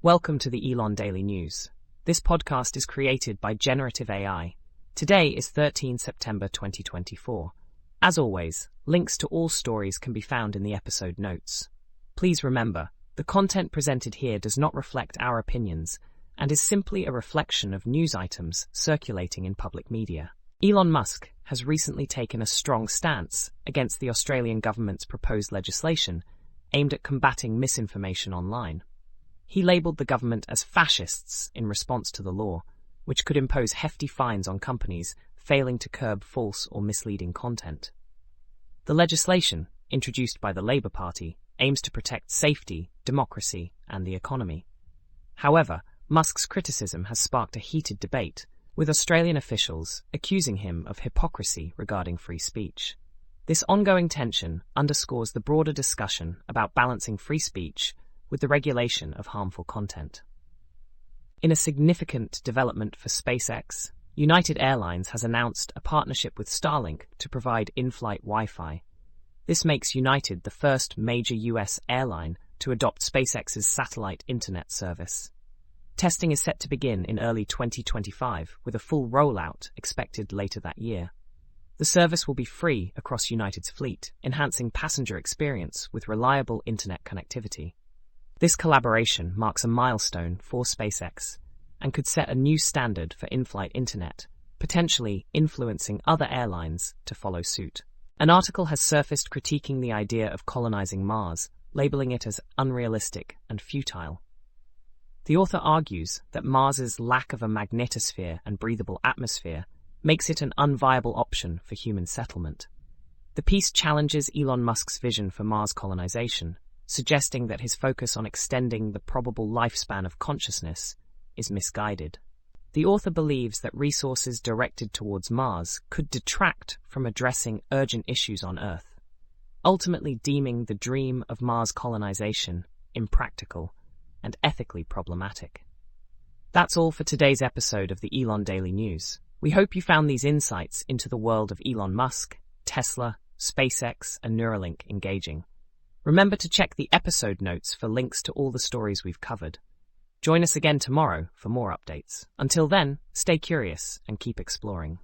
Welcome to the Elon Daily News. This podcast is created by Generative AI. Today is 13 September 2024. As always, links to all stories can be found in the episode notes. Please remember, the content presented here does not reflect our opinions and is simply a reflection of news items circulating in public media. Elon Musk has recently taken a strong stance against the Australian government's proposed legislation aimed at combating misinformation online. He labelled the government as fascists in response to the law, which could impose hefty fines on companies failing to curb false or misleading content. The legislation, introduced by the Labour Party, aims to protect safety, democracy, and the economy. However, Musk's criticism has sparked a heated debate, with Australian officials accusing him of hypocrisy regarding free speech. This ongoing tension underscores the broader discussion about balancing free speech with the regulation of harmful content. In a significant development for SpaceX, United Airlines has announced a partnership with Starlink to provide in-flight Wi-Fi. This makes United the first major US airline to adopt SpaceX's satellite internet service. Testing is set to begin in early 2025, with a full rollout expected later that year. The service will be free across United's fleet, enhancing passenger experience with reliable internet connectivity. This collaboration marks a milestone for SpaceX and could set a new standard for in-flight internet, potentially influencing other airlines to follow suit. An article has surfaced critiquing the idea of colonizing Mars, labeling it as unrealistic and futile. The author argues that Mars's lack of a magnetosphere and breathable atmosphere makes it an unviable option for human settlement. The piece challenges Elon Musk's vision for Mars colonization, suggesting that his focus on extending the probable lifespan of consciousness is misguided. The author believes that resources directed towards Mars could detract from addressing urgent issues on Earth, ultimately deeming the dream of Mars colonization impractical and ethically problematic. That's all for today's episode of the Elon Daily News. We hope you found these insights into the world of Elon Musk, Tesla, SpaceX, and Neuralink engaging. Remember to check the episode notes for links to all the stories we've covered. Join us again tomorrow for more updates. Until then, stay curious and keep exploring.